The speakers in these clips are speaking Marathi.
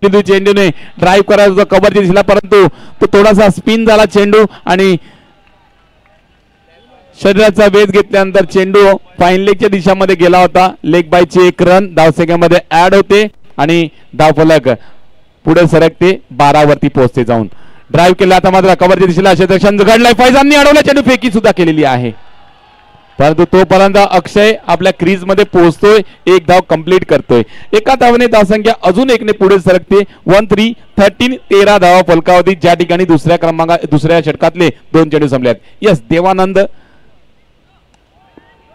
फेकीतून चेंडूने ड्राईव्ह करायचा होता कव्हरच्या दिशेला, परंतु तो थोडासा स्पिन झाला चेंडू आणि शरीराचा वेध घेतल्यानंतर चेंडू फाईन लेगच्या दिशामध्ये गेला होता. लेग बायची 1 रन धावसंख्येमध्ये ऍड होते आणि धावफलक पुढे सरकते 12 वरती पोहोचते. जाऊन ड्राईव्ह केला आता मात्र कव्हरच्या दिशेला क्षेत्ररक्षण घडलंय, फैजांनी अडवलं, चेंडू फेकी सुद्धा केलेली आहे, परंतु तोपर्यंत अक्षय आपल्या क्रीज मध्ये पोहोचतोय, 1 धाव कंप्लीट करतोय. एका धावेने धावसंख्या अजून 1 ने पुढे सरकते. 1-3-13 13 धावा फलकावधी, ज्या ठिकाणी दुसऱ्या षटकातले 2 चेंडू संपले आहेत. यस देवानंद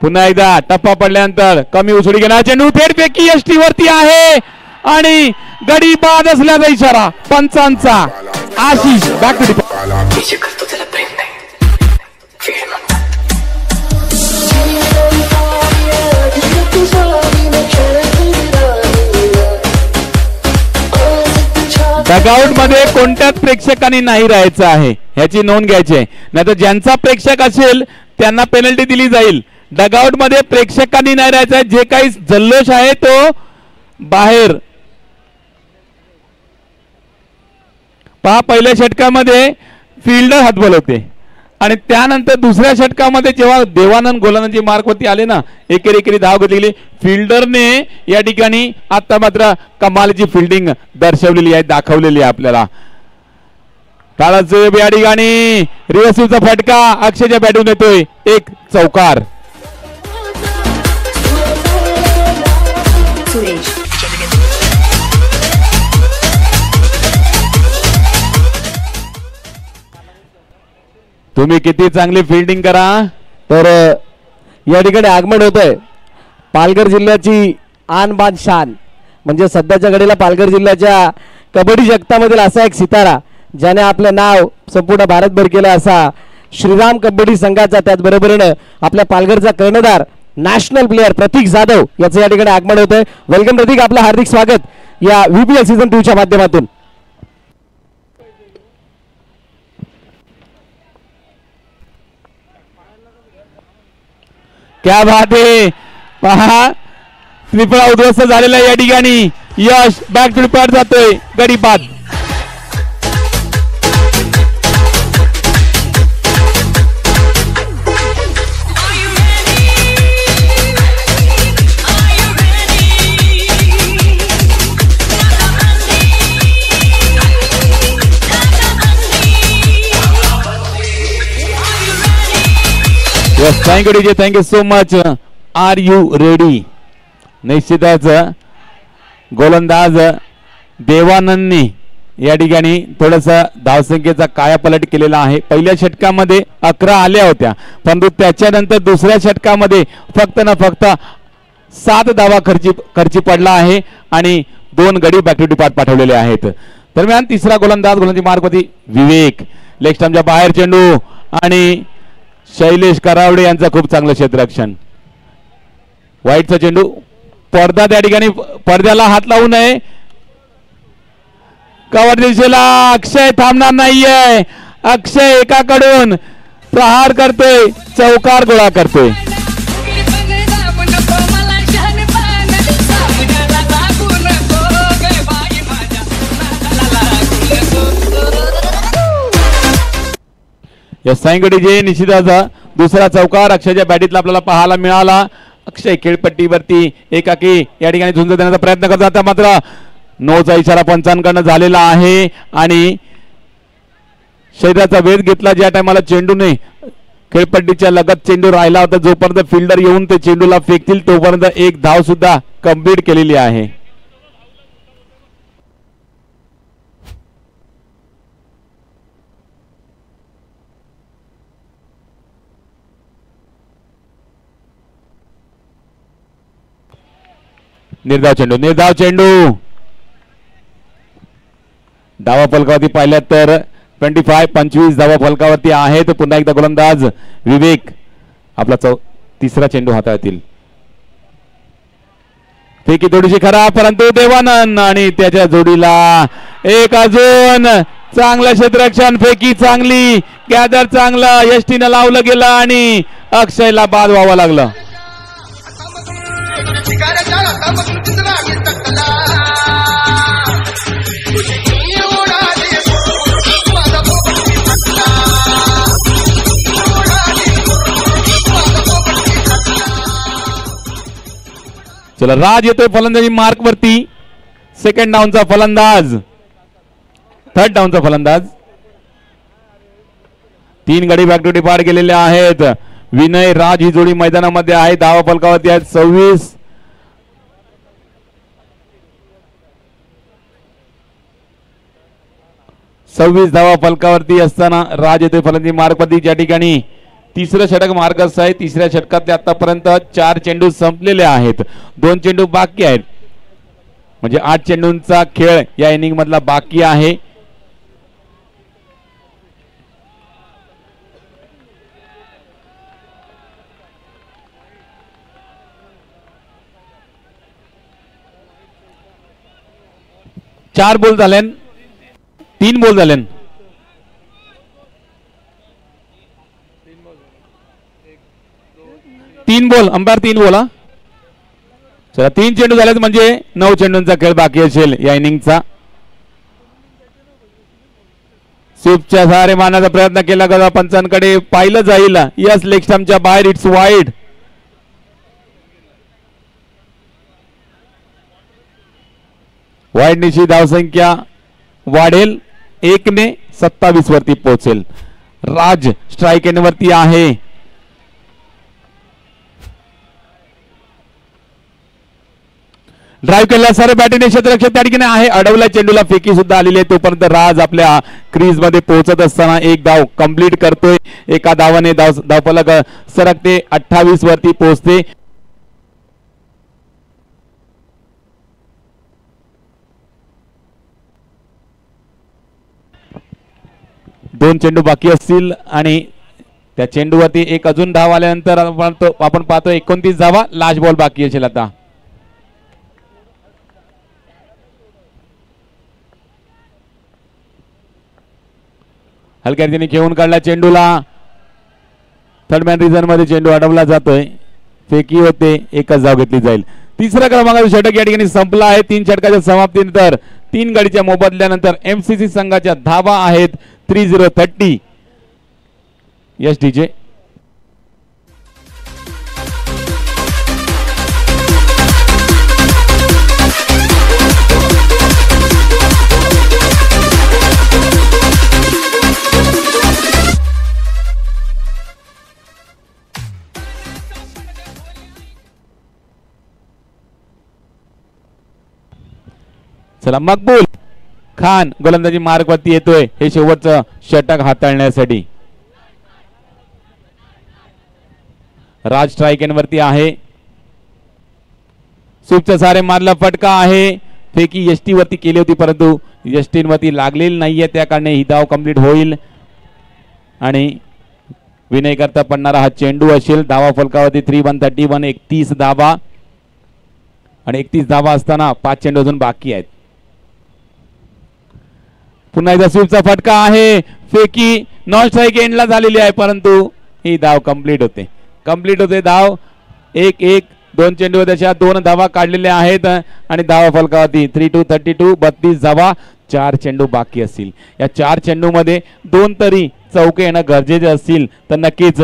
पुन्हा एकदा टप्पा पडल्यानंतर कमी उसळी घेणार चेंडू थेट फेकी यष्टी वरती आहे आणि गडी बाद असल्याचा इशारा पंचांचा. आशिष बॅक टू डगआउट मध्ये कोणत्याच प्रेक्षकांनी नाही राहायचं आहे, ह्याची नोंद घ्यायची आहे, नाहीतर ज्यांचा प्रेक्षक असेल त्यांना पेनल्टी दिली जाईल. डगआउट मध्ये प्रेक्षकांनी नाही राहायचं आहे, जे काही जल्लोष आहे तो बाहेर. पहा पहिल्या षटकामध्ये फिल्डर हातबल होते आणि त्यानंतर दुसऱ्या षटकामध्ये जेव्हा देवानंद गोलंदाजी मार्कवरती आले ना, एकेरी धाव घेतली, फिल्डरने या ठिकाणी आता मात्र कमालीची फिल्डिंग दर्शवलेली आहे, दाखवलेली आहे आपल्याला. काळाचं या ठिकाणी रिव्हर्सिव्हचा फटका अक्षयच्या बॅटून येतोय, 1 चौकार. तुम्ही किती चांगली फिल्डिंग करा. तर या ठिकाणी आगमन होतंय पालघर जिल्ह्याची आन बान शान, म्हणजे सध्याच्या घडीला पालघर जिल्ह्याच्या कबड्डी जगतामधील असा एक सितारा ज्याने आपलं नाव संपूर्ण भारतभर केलं असा श्रीराम कबड्डी संघाचा, त्याचबरोबरीनं आपल्या पालघरचा कर्णधार नॅशनल प्लेअर प्रतीक जाधव याचं या ठिकाणी आगमन होतंय. वेलकम प्रतीक, आपलं हार्दिक स्वागत या VPL सीझन 2 च्या माध्यमातून. क्या बात आहे. पहा त्रिपुरा उद्ध्वस्त झालेला या ठिकाणी यश बॅक टू पॅड जातोय, गडी बाद. Yes, thank you DJ, thank you so much. Are you ready? निश्चितच गोलंदाज देवानंदने या ठिकाणी थोडस धावसंख्येचा कायापालट केलेला आहे. पहिल्या षटकामध्ये 11 आल्या होत्या, परंतु त्याच्यानंतर दुसऱ्या षटकामध्ये फक्त ना फक्त 7 धावा खर्ची पडला आहे आणि 2 गडी बॅक टू पाठ पाठवलेले आहेत. दरम्यान तिसरा गोलंदाजी मार्कवरती विवेक, लेग स्टंपच्या बाहेर चेंडू आणि शैलेश करावडे यांचं खूप चांगलं क्षेत्ररक्षण. वाईटचा चेंडू, पडदा त्या ठिकाणी, पडद्याला हात लावू नये. कव्हर दिशेला अक्षय थांबणार नाहीये, अक्षय एकाकडून प्रहार करतोय, चौकार गोळा करतोय. या सांगडीजे निश्चितच दुसरा चौकार अक्षयच्या बॅटीतला आपल्याला पाहायला मिळाला. अक्षय खेळपट्टीवरती एकाकी या ठिकाणी झुंज देण्याचा प्रयत्न करतात, मात्र नोचा इशारा पंचांकडनं झालेला आहे आणि शरीराचा वेध घेतला. ज्या टायमाला चेंडूने खेळपट्टीच्या लगत चेंडू राहिला होता, जोपर्यंत फिल्डर येऊन ते चेंडूला फेकतील तोपर्यंत 1 धाव सुद्धा कंप्लीट केलेली आहे. निर्धाव चेंडू धावा फलकावरती पाहिल्यात तर 25 धावा फलकावरती आहेत. पुन्हा एकदा गोलंदाज विवेक आपला तिसरा चेंडू हाताळतील. फेकी थोडीशी खरा, परंतु देवानंद आणि त्याच्या जोडीला एक अजून चांगलं क्षेत्ररक्षण, फेकी चांगली, गॅदर चांगला, यष्टीनं लावलं गेलं आणि अक्षयला बाद व्हावं लागलं. चला राज येतोय फलंदाजी मार्क वरती. सेकंड डाऊनचा फलंदाज, थर्ड डाऊनचा फलंदाज. 3 गडी बॅक टू डिपार्ट गेलेले आहेत. विनय राज ही जोडी मैदानामध्ये आहे. धावा फलकावरती आहेत 26 धावा फलकावरती असताना राज येतोय फलंदाजी मार्कवरती. ज्या ठिकाणी तिसरं षटक मार्कच आहे. तिसऱ्या षटकातले आतापर्यंत 4 चेंडू संपलेले आहेत. 2 चेंडू बाकी आहेत. म्हणजे 8 चेंडूंचा खेळ या इनिंग मधला बाकी आहे. चार बॉल झाले, 3 बॉल झाले. तीन बॉल अंपायर 3 बॉल. चला 3 चेंडू झालेत म्हणजे 9 चेंडूंचा खेळ बाकी असेल या इनिंगचा. स्वीपच्या सहारे मारण्याचा प्रयत्न केला गेला. पंचांकडे पाहिलं जाईल. यस लेग स्टंपच्या बाहेर, इट्स वाईड. वाईड निशी धावसंख्या वाढेल. 1 ने 27 वरती पोहोचेल. राज स्ट्राइक एंड वरती आहे. ड्राईव्ह केला सर बॅटिंग क्षेत्ररक्षक त्या ठिकाणी आहे. अडवला चेंडूला फेकी सुद्धा आलेली आहे. तोपर्यंत राज आपल्या क्रीज मध्ये पोहोचत असताना एक धाव कंप्लीट करतोय. एका धावाने धावफलक सरकते 28 वरती पोहोचते. दोन चेंडू बाकी असतील आणि त्या चेंडूवरती एक अजून धाव आल्यानंतर आपण पाहतो 29 धावा. लास्ट बॉल बाकी असेल आता. हलक्या रीतीने घेऊन काढला चेंडूला. थर्ड मॅन रिझन मध्ये चेंडू अडवला जातोय. फेकी होते. एकच धाव घेतली जाईल. तिसरा क्रमांकाचा षटक या ठिकाणी संपला आहे. 3 षटकाच्या समाप्तीनंतर 3 गडीच्या मोबदल्यानंतर एमसीसी संघाच्या धावा आहेत 30-30. Yes DJ. चला मकबूल खान गोलंदाजी मार्गवरती येतोय हे शेवटचं षटक हाताळण्यासाठी. राज स्ट्राइक एंड वरती आहे. स्वीपचा सारे मारला फटका आहे. फेकी एसटी वरती केली होती परंतु एसटी वरती लागलेली नाहीये. त्या कारणे ही धाव कंप्लीट होईल आणि विनय करता पडणारा हा चेंडू असेल. धावा फलकावरती 3-1-31. 31 धावा आणि 31 धावा असताना 5 चेंडू अजून बाकी आहेत. पुन्हा एकदा स्वीपचा फटका आहे. फेकी नॉन स्ट्राइक एंडला झालेली आहे परंतु ही धाव कंप्लीट होते. धाव 1-1. 2 चेंडू त्याच्या 2 धावा काढलेल्या आहेत आणि धावा फलकावरती 3-32. 32 धावा. 4 चेंडू बाकी असतील. या 4 चेंडू मध्ये 2 तरी चौके येणं गरजेचे असतील तर नक्कीच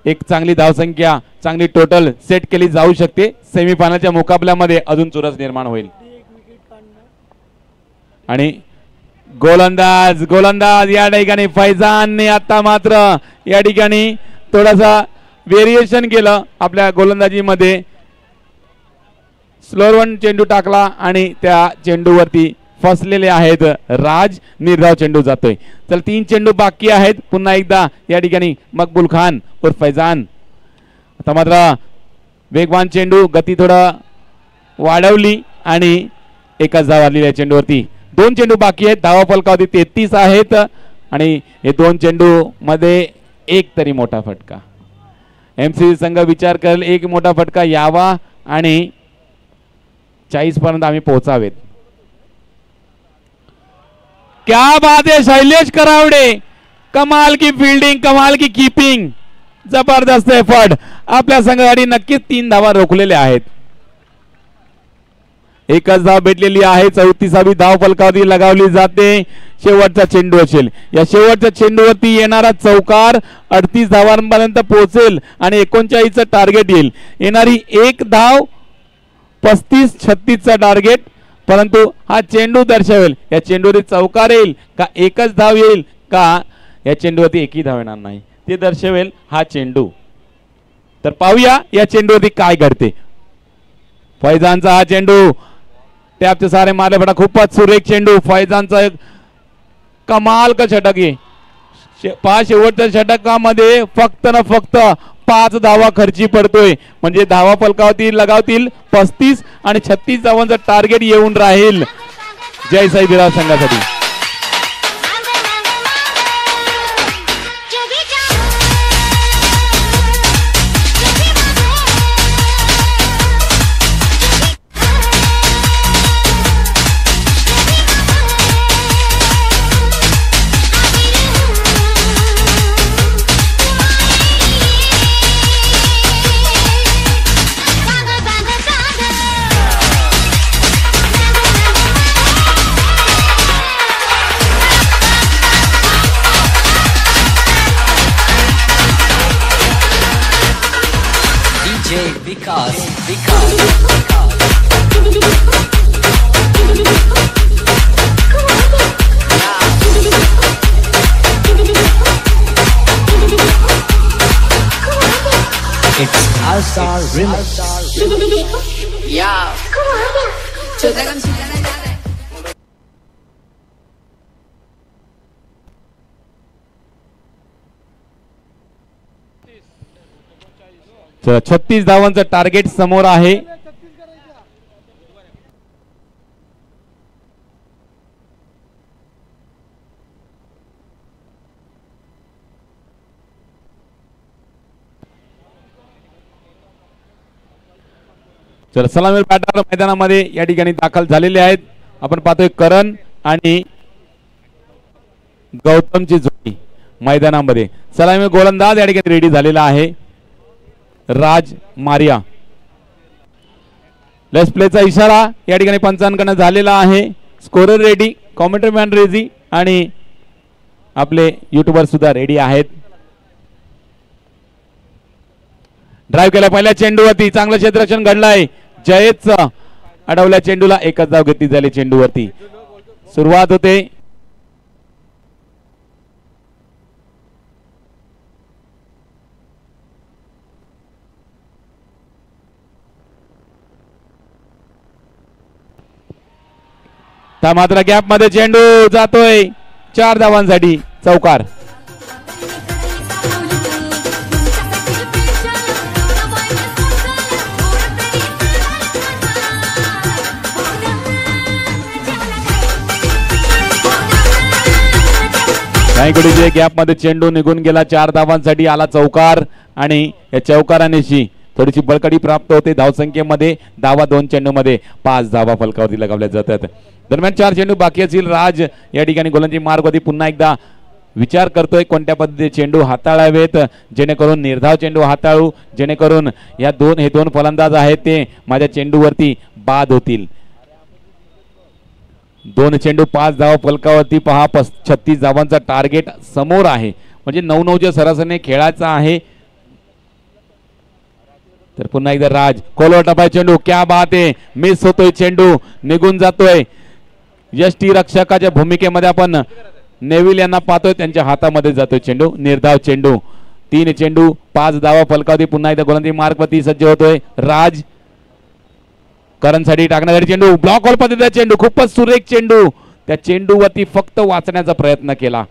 एक चांगली धावसंख्या, चांगली टोटल सेट केली जाऊ शकते. सेमीफायनलच्या मुकाबल्यामध्ये अजून चुरस निर्माण होईल. आणि गोलंदाज या ठिकाणी फैजानने आता मात्र या ठिकाणी थोडासा व्हेरिएशन केलं आपल्या गोलंदाजीमध्ये. स्लोअर वन चेंडू टाकला आणि त्या चेंडूवरती फसलेले आहेत राज. निर्धाव चेंडू जातोय. चल 3 चेंडू बाकी आहेत. पुन्हा एकदा या ठिकाणी मकबूल खान और फैजान. आता मात्र वेगवान चेंडू, गती थोडा वाढवली आणि एकच धाव आलेली आहे चेंडूवरती. 2 चेंडू बाकी आहेत. धावा फलकावरती 33 आहेत आणि हे 2 चेंडू मध्ये एक तरी मोठा फटका. एमसीसी संघ विचार करेल एक मोठा फटका यावा आणि 40 पर्यंत आम्ही पोहोचावेत. क्या बात है शैलेश करावडे. कमाल की फील्डिंग, कमाल की कीपिंग, जबरदस्त एफर्ट. आपल्या संघासाठी नक्कीच 3 धावा रोखलेल्या आहेत. एकच धाव भेटलेली आहे. 34वी धाव फलकावरती लगावली जाते. शेवटचा चेंडू असेल. या शेवटच्या चेंडूवरती येणारा चौकार 38 धावांपर्यंत पोहोचेल आणि 39चं टार्गेट येईल. येणारी एक धाव 35-36 चा टार्गेट, परंतु हा चेंडू दर्शवेल या चेंडूवरती चौकार येईल का एकच धाव येईल का या चेंडूवरती एकही धाव येणार नाही ते दर्शवेल हा चेंडू. तर पाहूया या चेंडूवरती काय घडते. फैजानचा हा चेंडू टॅपचे सारे मारले बडा, खूपच सुरेख चेंडू. फैजानचा एक कमाल का षटक आहे. शेवटच्या षटकामध्ये फक्त ना फक्त 5 धावा खर्ची पडतोय, म्हणजे धावा फलकावरती लगावतील 35 आणि 36 धावांचं टार्गेट येऊन राहील जय साई विरार संघासाठी. चला 36 धावांचं टार्गेट समोर आहे. चला सलामी बॅटर मैदानामध्ये या ठिकाणी दाखल झालेले आहेत. आपण पाहतोय करण आणि गौतमची जोडी मैदानामध्ये. सलामी गोलंदाज या ठिकाणी रेडी झालेला आहे राज मारिया. लेट्स प्लेचा इशारा या ठिकाणी पंचांकडनं झालेला आहे. Scorer ready, commentary man ready आणि आपले युट्यूबर सुद्धा रेडी आहेत. ड्राइव्ह केला पहिल्या चेंडूवरती, चांगलं क्षेत्ररक्षण घडलंय. जयेश अडवल्या चेंडूला, एकच धाव घेतली झाली चेंडूवरती. सुरुवात होते त्या मात्र गॅप मध्ये चेंडू जातोय 4 धावांसाठी चौकार. गॅप मध्ये चेंडू निघून गेला, 4 धावांसाठी आला चौकार आणि या चौकारानेशी थोडीशी बळकटी प्राप्त होते धावसंख्येमध्ये. धावा 2 चेंडूमध्ये 5 धावा फलकावरती लगावल्या जातात. दरम्यान 4 चेंडू बाकी असतील. राज या ठिकाणी गोलंदाजी मार्गवरती पुन्हा एकदा विचार करतोय कोणत्या पद्धतीने चेंडू हाताळावेत जेणेकरून निर्धाव चेंडू हाताळू, जेणेकरून या हे दोन फलंदाज आहेत ते माझ्या चेंडूवरती बाद होतील. 2 चेंडू 5 धावा फलकावरती पहा. 36 धावांचा टार्गेट समोर आहे, म्हणजे 9-9च्या सरासरीने खेळायचा आहे. तर पुन्हा एकदा राज कोलवर टपाय चेंडू, क्या बात आहे. मिस होतोय चेंडू, निघून जातोय. यष्टी रक्षकाच्या भूमिकेमध्ये आपण नेविल यांना पाहतोय, त्यांच्या हातामध्ये जातोय चेंडू. निर्धाव चेंडू, 3 चेंडू 5 धावा फलकावरती. पुन्हा एकदा गोलंदाजी मार्गवरती सज्ज होतोय राज. करणसाठी टाकण्यासाठी चेंडू, ब्लॉक होल पद्धतीचा चेंडू, खूपच सुरेख चेंडू. त्या चेंडूवरती फक्त वाचण्याचा प्रयत्न केला.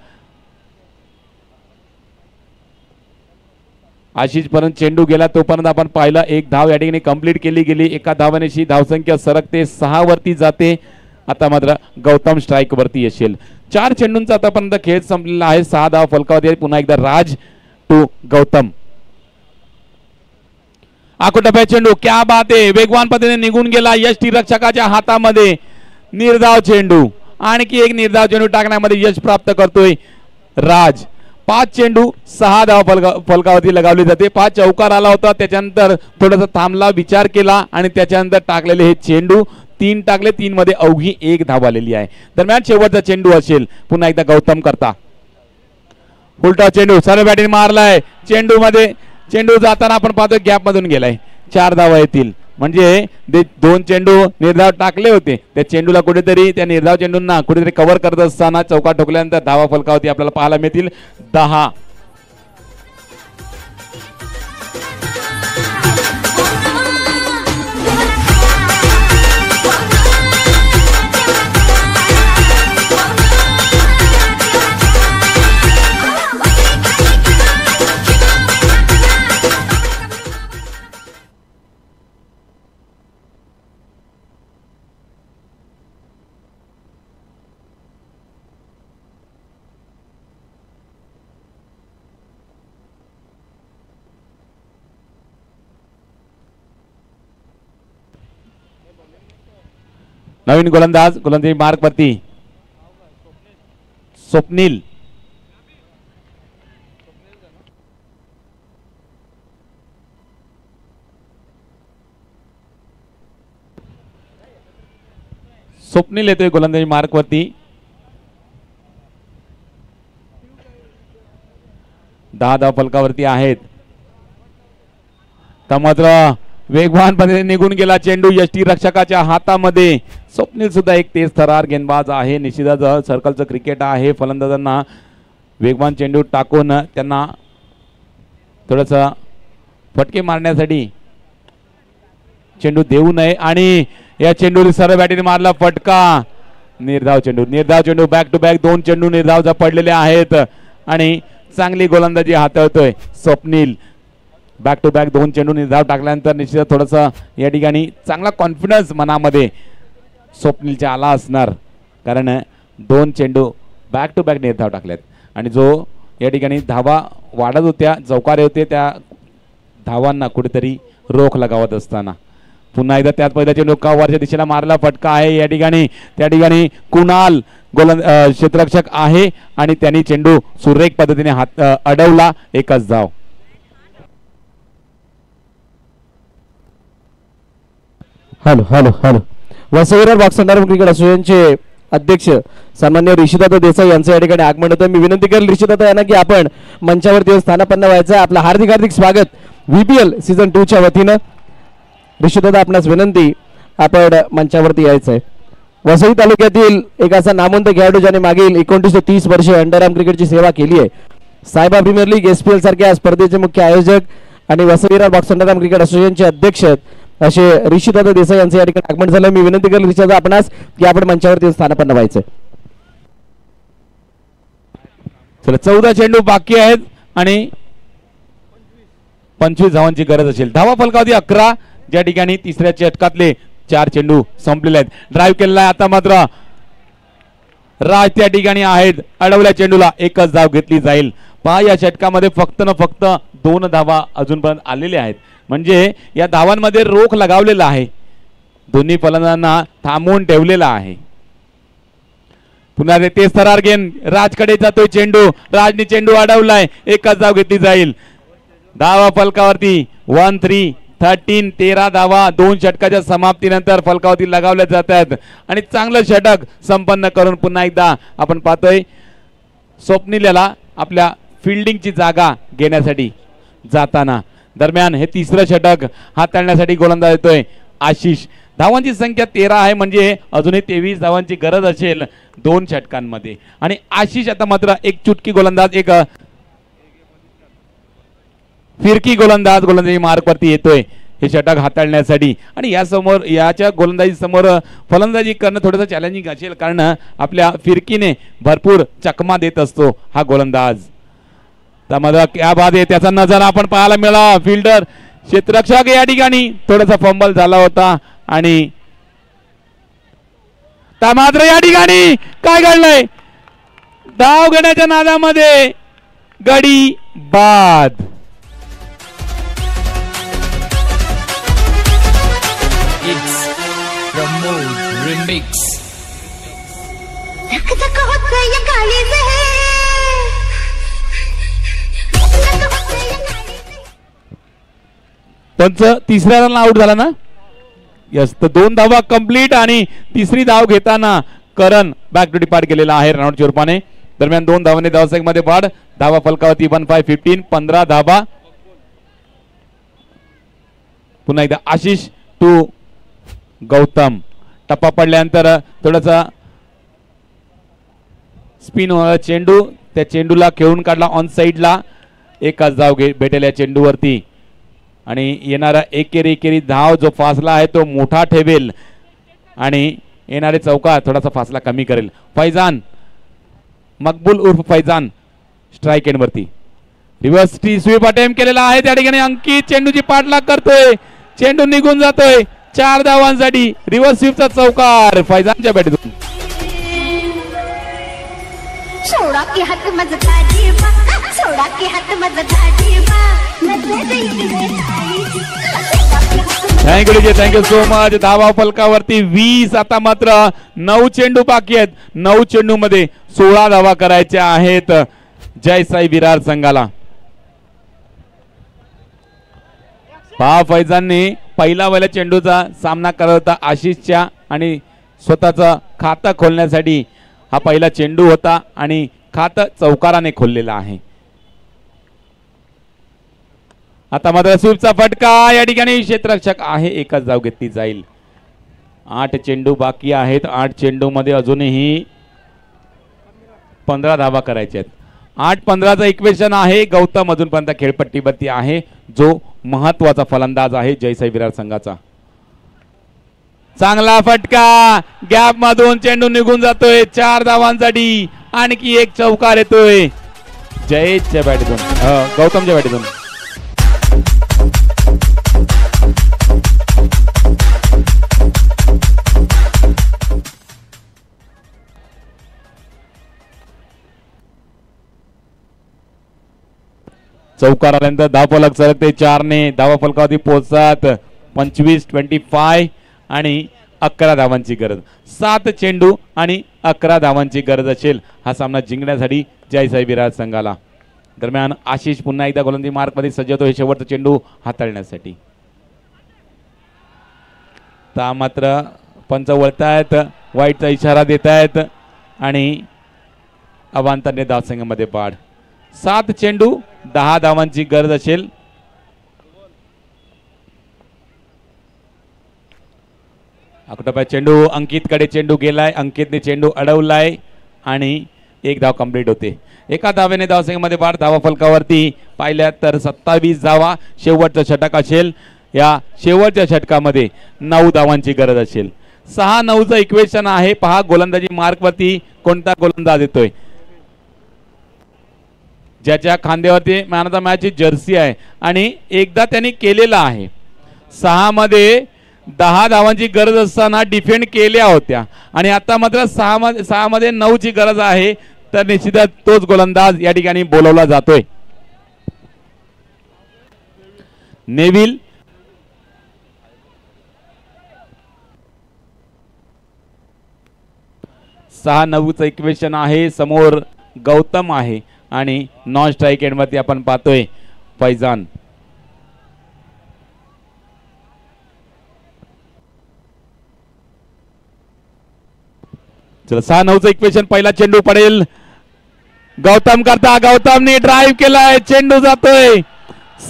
आशिष पर्यंत चेंडू गेला तोपर्यंत आपण पाहिलं 1 धाव या ठिकाणी कंप्लीट केली गेली. एका धावानेशी धावसंख्या सरकते 6 वरती जाते. आता मात्र गौतम स्ट्राइक वरती येशील. 4 चेंडूंचा आतापर्यंत खेळ संपलेला आहे. 6 धाव फलकावरती. पुन्हा एकदा राज टू गौतम. आकुटप्या चेंडू, क्या बात आहे. वेगवान पद्धतीने निघून गेला, यष्टी रक्षकाच्या हातामध्ये. निर्धाव चेंडू, आणखी एक निर्धाव चेंडू टाकण्यामध्ये यश प्राप्त करतोय राज. 5 चेंडू 6 धाव फलकावरती लगावली जाते. 5 चौकार आला होता, त्याच्यानंतर थोडासा थांबला, विचार केला आणि त्याच्यानंतर टाकलेले हे चेंडू 3 टाकले. 3 मध्ये अवघी 1 धाव आलेली आहे. दरम्यान शेवटचा चेंडू असेल. पुन्हा एकदा गौतम करता उलटा चेंडू, सर्व बॅटिंग मारलाय चेंडू मध्ये. चेंडू जाताना आपण पाहतोय गॅप मधून गेलाय. 4 धावा येतील. म्हणजे ते 2 चेंडू निर्धाव टाकले होते, त्या चेंडूला कुठेतरी त्या निर्धाव चेंडूंना कुठेतरी कव्हर करत असताना चौका ठोकल्यानंतर धावा फलकावरती आपल्याला पाहायला मिळतील 10. नवीन गोलंदाजी मार्क वरती स्वप्नील. स्वप्नील येतोय गोलंदाजी मार्क वरती. 10 धाव फलकावरती आहेत. तर मात्र वेगवान पद्धतीने निघून गेला चेंडू यष्टी रक्षकाच्या हातामध्ये. स्वप्नील सुद्धा एक तेज थरार गेंदबाज आहे. निश्चितच सर्कलचं क्रिकेट आहे. फलंदाजांना वेगवान चेंडू टाकून त्यांना थोडस फटके मारण्यासाठी चेंडू देऊ नये. आणि या चेंडू सरळ बॅटीने मारला फटका. निर्धाव चेंडू बॅक टू बॅक 2 चेंडू निर्धाव पडलेले आहेत आणि चांगली गोलंदाजी हाताळतोय स्वप्नील. बॅक टू बॅक 2 चेंडू निर्धाव टाकल्यानंतर निश्चित थोडासा या ठिकाणी चांगला कॉन्फिडन्स मनामध्ये स्वप्नीलच्या आला असणार, कारण 2 चेंडू बॅक टू बॅक निर्धाव टाकल्यात आणि जो या ठिकाणी धावा वाढत होत्या, चौकारे होते, त्या धावांना कुठेतरी रोख लगावत असताना पुन्हा एकदा त्याच पहिल्या चेंडू वरच्या दिशेला मारला फटका आहे. या ठिकाणी त्या ठिकाणी कुणाल क्षेत्ररक्षक आहे आणि त्यांनी चेंडू सुरेख पद्धतीने हात अडवला. 1च धाव. Hello Vasai box under cricket असोसिएशनचे अध्यक्ष सन्मान्य ऋषिदादा देसाई यांचं या ठिकाणी आगमन होतं. मी विनंती करेल ऋषिदादा यांना की आपण मंचावरती स्थानापन्न व्हायचं. आपलं हार्दिक स्वागत VPL सीझन 2 च्या वतीनं. ऋषिदादा आपणास विनंती, आपण मंचावरती यायचं आहे. वसई तालुक्यातील एक असा नामवंत खेळाडू ज्याने मागील 29 ते 30 वर्षे अंडरआर्म क्रिकेटची सेवा केली आहे. सायबा प्रीमियर लीग SPL सारख्या स्पर्धेचे मुख्य आयोजक आणि वसई बॉक्स अंडरआर्म क्रिकेट असोसिएशनचे अध्यक्ष असे ऋषिदादा देसाई यांचं या ठिकाणी आगमन झालं. मी विनंती करेल ऋषिदादा आपणास की आपण मंचावरती स्थानापन्न व्हायचं. चला 14 चेंडू बाकी आहेत आणि 25 धावांची गरज असेल. धावा फलकावधी 11. ज्या ठिकाणी तिसऱ्या षटकातले 4 चेंडू संपलेले आहेत. ड्राईव्ह केलेला आहे. आता मात्र राज त्या ठिकाणी आहेत. अडवल्या चेंडूला 1च धाव घेतली जाईल. पहा या षटकामध्ये फक्त 2 धावा अजूनपर्यंत आलेल्या आहेत. म्हणजे या धावांमध्ये रोख लगावलेला आहे. दोन्ही फलंदाजांना थांबवून ठेवलेला आहे. पुन्हा तेज थरार गेंद राजकडे जातोय चेंडू. राजने चेंडू अडवलाय. 1च धाव घेतली जाईल. धावा फलकावरती 1-3-13 13 धावा 2 षटकाच्या समाप्तीनंतर फलकावरती लगावल्या जातात आणि चांगलं षटक संपन्न करून पुन्हा एकदा आपण पाहतोय स्वप्नील याला आपल्या फिल्डिंगची जागा घेण्यासाठी जाताना. दरम्यान हे तिसरं षटक हाताळण्यासाठी गोलंदाज येतोय आशिष. धावांची संख्या 13 आहे. म्हणजे अजूनही 23 धावांची गरज असेल 2 षटकांमध्ये. आणि आशिष आता मात्र एक चुटकी गोलंदाज, एक फिरकी गोलंदाजी मार्कवरती येतोय हे षटक हाताळण्यासाठी. आणि याच्या गोलंदाजी समोर फलंदाजी करणं थोडंसं चॅलेंजिंग असेल, कारण आपल्या फिरकीने भरपूर चकमा देत असतो हा गोलंदाज. त्यामध्ये क्या बाद आहे, त्याचा नजारा आपण पाहायला मिळाला. फिल्डर क्षेत्ररक्षक या ठिकाणी थोडासा फंबल झाला होता आणि मात्र या ठिकाणी काय घडलंय, धाव घेण्याच्या नादामध्ये गडी बाद. पंच तिसऱ्या रनला आउट झाला ना. यस, तर 2 धावा कंप्लीट आणि तिसरी धाव घेताना करण बॅक टू डिपार्ट केलेला आहे रनआउटच्या रूपाने. दरम्यान 2 धावांनी धावसंख्येमध्ये वाढ. धावा फलकावरती 1-5-15 15 धावा. पुन्हा एकदा आशिष टू गौतम. टप्पा पडल्यानंतर थोडासा स्पिन चेंडू, त्या चेंडूला खेळून काढला ऑन साईडला. एकच धाव भेटेल या चेंडूवरती आणि येणारा एकेरी धाव जो फासला आहे तो मोठा ठेवेल आणि येणारे चौकार थोडासा फासला कमी करेल. फैजान मकबूल उर्फ फैजान स्ट्राईक एंड वरती. रिव्हर्स टी स्वीप अटेम्प्ट केलेला आहे त्या ठिकाणी. अंकित चेंडूची पाठलाग करतोय, चेंडू निघून जातोय. 4 धावांसाठी रिव्हर्स स्वीपचा चौकार फैजानच्या बॅटमधून. सोडा के हात मजदा जीवा, सोडा के हात मजदा जीवा, नजरे देखने थँक्यू सो मच. धावा फलकावरती 20. आता मात्र 9 चेंडू बाकी आहेत. 9 चेंडू मध्ये 16 धावा करायच्या आहेत जय साई विरार संघाला. फैजानने पहिला वेळेला चेंडूचा सामना करत होता आशिषच्या आणि स्वतःचं खातं खोलण्यासाठी हा पहिला चेंडू होता आणि खातं चौकाराने खोललेला आहे. आता मात्र स्वीपचा फटका या ठिकाणी क्षेत्ररक्षक आहे, एकच धाव घेतली जाईल. 8 चेंडू बाकी आहेत. 8 चेंडू मध्ये अजूनही 15 धावा करायच्या आहेत. 8-15चं इक्वेशन आहे. गौतम अजूनपर्यंत खेळपट्टीवरती आहे जो महत्वाचा फलंदाज आहे जयसाई विरार संघाचा. चांगला फटका गॅप मधून चेंडू निघून जातोय. 4 धावांसाठी आणखी एक चौकार येतोय जयेशच्या बॅटमधून, गौतमच्या बॅटमधून. चौकार आल्यानंतर धावफलक सरकते 4 ने. धावा फलकावरती पोहोचतात 25-25 आणि 11 धावांची गरज. 7 चेंडू आणि 11 धावांची गरज असेल हा सामना जिंकण्यासाठी जयसाई विरार संघाला. दरम्यान आशिष पुन्हा एकदा गोलंदाजी मार्कमध्ये सज्ज होतो हे शेवटचा चेंडू हाताळण्यासाठी. ता मात्र पंच वळतायत, वाईटचा इशारा देत आहेत आणि अवांतरने धावसंघामध्ये बाढ. 7 चेंडू 10 धावांची गरज असेल. अकटोपा चेंडू अंकितकडे चेंडू गेलाय. अंकितने चेंडू अडवलाय आणि 1 धाव कंप्लीट होते. एका धावेने धावसंघामध्ये बाढ. धावा फलकावरती पाहिल्या तर 27 धावा. शेवटचं षटक असेल. या शेवटच्या षटकामध्ये 9 धावांची गरज असेल. 6-9चं इक्वेशन आहे. पहा गोलंदाजी मार्कवरती कोणता गोलंदाज येतोय. ज्याच्या खांद्यावरती मॅन ऑफ द मॅचची जर्सी आहे आणि एकदा त्यांनी केलेला आहे. 6 मध्ये 10 धावांची गरज असताना डिफेंड केल्या होत्या आणि आता मात्र 6 मध्ये 9 ची गरज आहे. तर निश्चितच तोच गोलंदाज या ठिकाणी बोलवला जातोय. नेविल सहा 9चं इक्वेशन आहे. समोर गौतम आहे आणि नॉन स्ट्राईक एंड मध्ये आपण पाहतोय फैजान. चला 6-9चं इक्वेशन. पहिला चेंडू पडेल गौतम करता. गौतमने ड्राईव्ह केलाय. चेंडू जातोय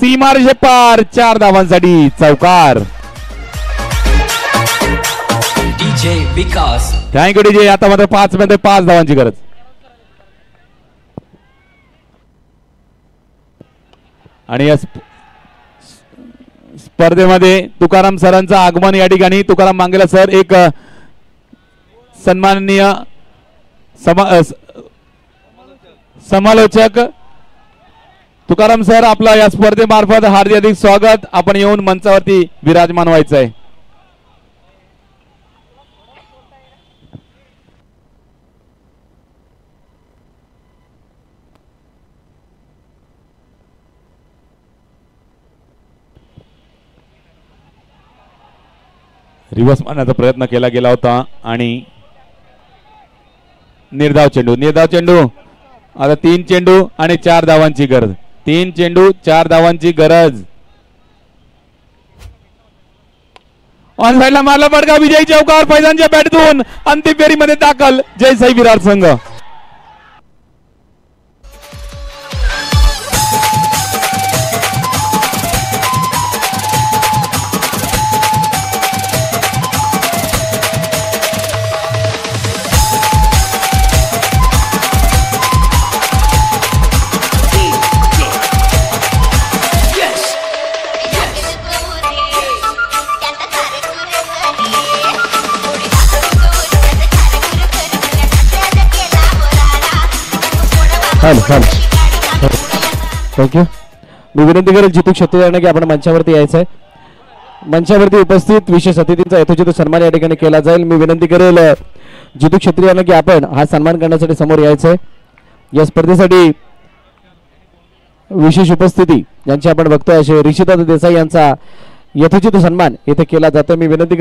सीमारेषे पार. 4 धावांसाठी चौकार. डीजे विकास. Thank you DJ. आता मात्र 5 मध्ये 5 धावांची गरज. आणि या स्पर्धेमध्ये तुकाराम सरांचं आगमन या ठिकाणी. तुकाराम मांगेला सर एक सन्माननीय समालोचक. तुकाराम सर आपला या स्पर्धेमार्फत हार्दिक स्वागत. आपण येऊन मंचावरती विराजमान व्हायचं आहे. रिव्हर्स मारण्याचा प्रयत्न केला गेला होता आणि निर्धाव चेंडू. आता 3 चेंडू आणि 4 धावांची गरज. 3 चेंडू 4 धावांची गरज. ऑन साइडला मारला फटका. विजयी चौकार फैजानच्या बॅटतून. अंतिम फेरीमध्ये दाखल जयसाई विरार संघ. थँक्यू. मी विनंती करेल जितू क्षत्रिय यांना की आपण मंचावरती यायचं आहे. मंचावरती उपस्थित विशेष अतिथींचा यथोचित सन्मान या ठिकाणी केला जाईल. मी विनंती करेल जितू क्षत्रिय यांना की आपण हा सन्मान करण्यासाठी समोर यायचं आहे. या स्पर्धेसाठी विशेष उपस्थिती यांची आपण बघतोय असे ऋषिदादा देसाई यांचा यथोचित सन्मान इथे केला जातो. मी विनंती